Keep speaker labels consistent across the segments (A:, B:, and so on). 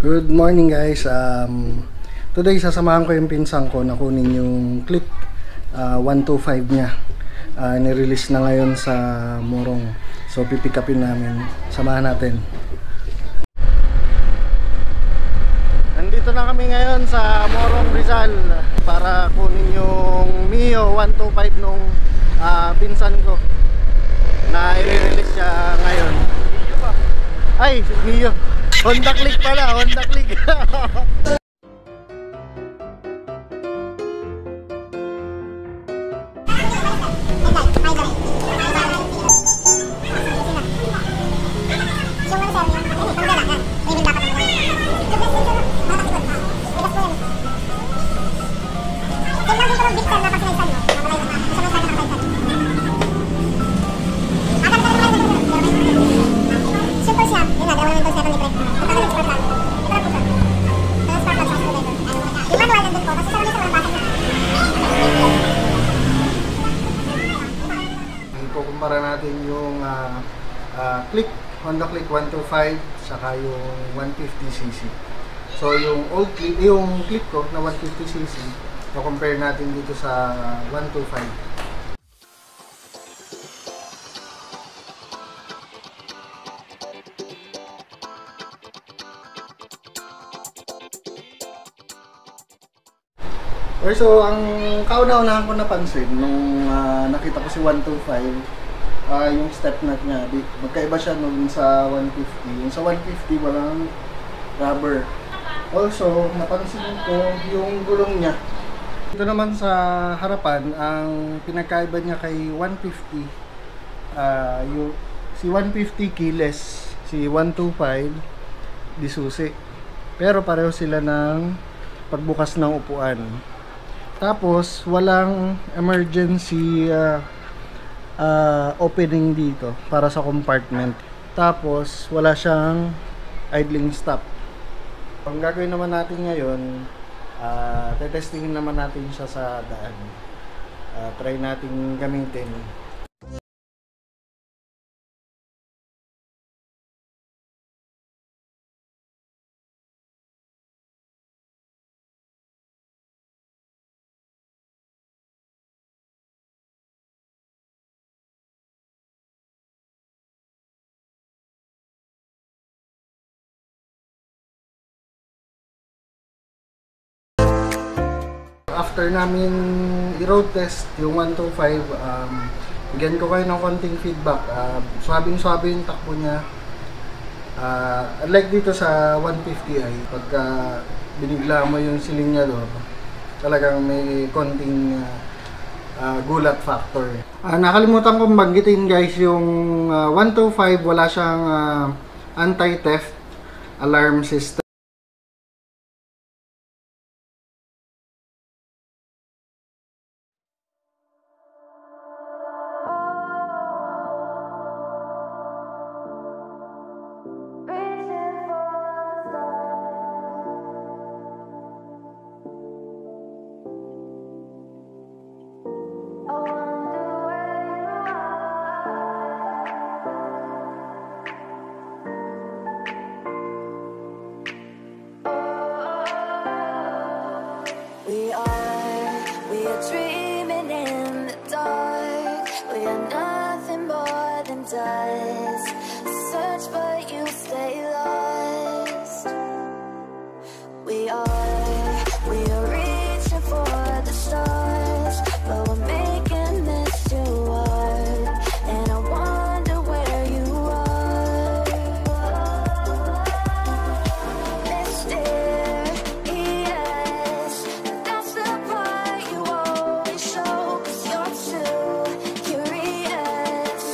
A: Good morning guys. Today sasamahan ko yung pinsan ko na kunin yung clip 125 niya. Nirelease na ngayon sa Morong. So pipick upin namin. Samahan natin. Nandito na kami ngayon sa Morong Rizal para kunin yung Mio 125 nung pinsan ko na i-release siya ngayon. Ay, Mio. Honda Click pala, Honda Click. Ikukumpara natin yung Click, Honda Click 125 saka yung 150cc. So yung old clip, yung Click ko na 150cc, i-compare natin dito sa 125. So ang kauna-unahan ko napansin nung nakita ko si 125, yung step nut niya, magkaiba siya nung sa 150. Yung sa 150 walang rubber. Also, napansin ko yung gulong niya. Ito naman sa harapan, ang pinagkaiba niya kay 150, si 150 keyless, si 125 disusi. Pero pareho sila ng pagbukas ng upuan. Tapos walang emergency opening dito para sa compartment. Tapos wala siyang idling stop. Ang gagawin naman natin ngayon, tetestingin naman natin siya sa daan. Try natin gamitin. After namin i-road test yung 125, bigyan ko kayo ng konting feedback. Swabing-swabe yung takbo niya. Unlike dito sa 150i, pagka binigla mo yung silinyador, talagang may konting gulat factor. Nakalimutan kong banggitin guys, yung 125 wala siyang anti-theft alarm system.
B: We are dreaming in the dark. We are nothing more than dust. Search but you stay lost. We are reaching for the stars, but we're making this too hard. And I wonder where you are. Mysterious, that's the part you always show. 'Cause you're too curious.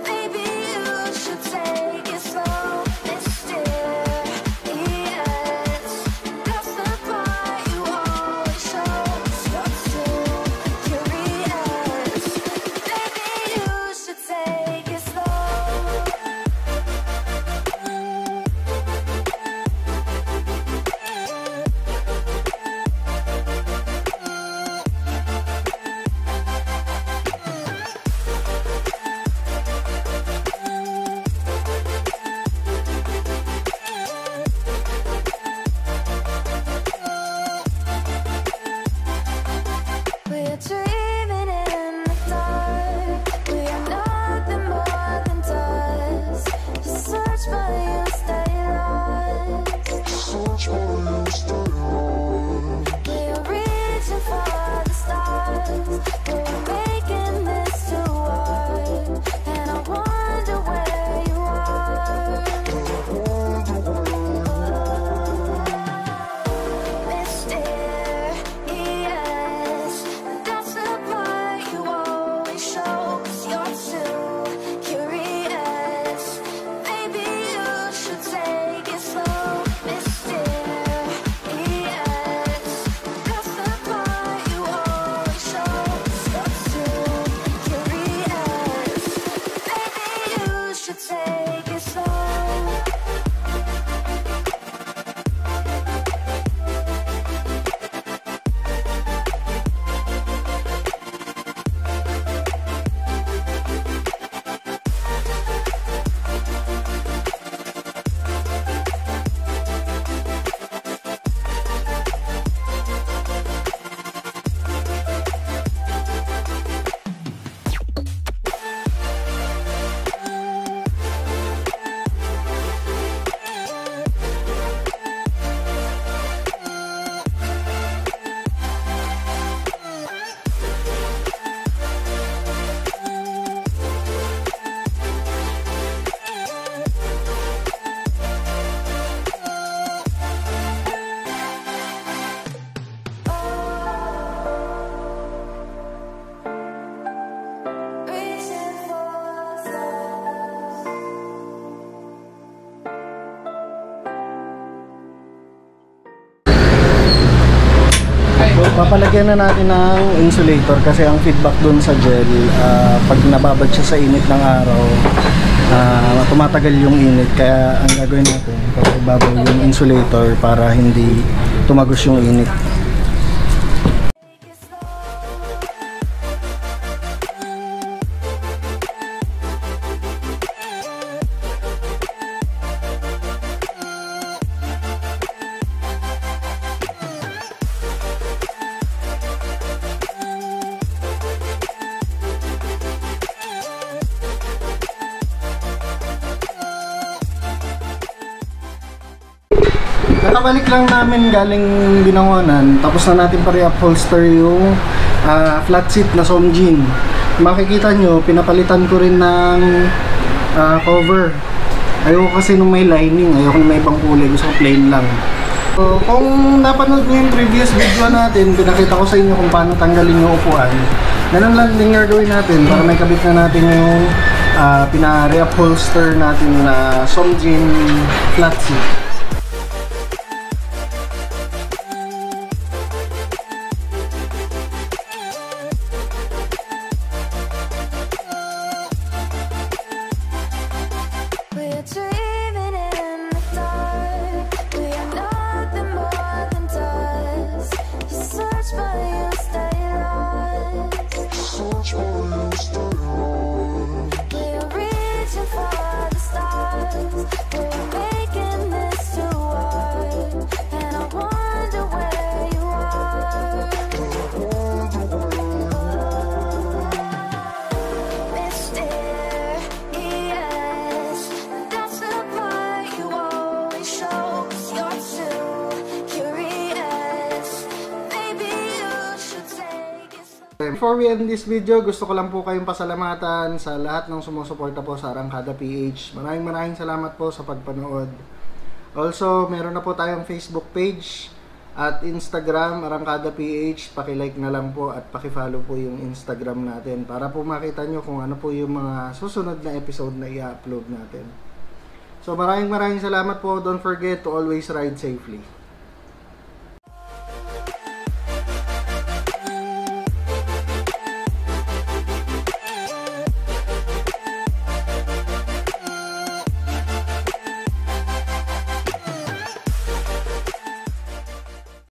B: Maybe you should take it slow. should take it slow.
A: Papalagyan na natin ng insulator kasi ang feedback dun sa gel, pag nababad siya sa init ng araw, tumatagal yung init. Kaya ang gagawin natin, papababal yung insulator para hindi tumagos yung init. Kakabalik lang namin galing Binangonan, tapos na natin pa-reupholster yung flat seat na Somjin. Makikita nyo, pinapalitan ko rin ng cover. Ayoko kasi nung may lining, ayoko nung may ibang kulay, gusto ko plain lang. So, kung napanood nyo yung previous video natin, pinakita ko sa inyo kung paano tanggalin yung upuan. Ganun lang din gagawin natin para may kabit na natin yung pina-reupholster natin na Somjin flat seat. Before we end this video, gusto ko lang po kayong pasalamatan sa lahat ng sumusuporta po sa Arangkada PH. Maraming salamat po sa pagpanood. Also, meron na po tayong Facebook page at Instagram, Arangkada PH. Paki-like na lang po at paki-follow po yung Instagram natin para po makita nyo kung ano po yung mga susunod na episode na i-upload natin. So maraming salamat po. Don't forget to always ride safely.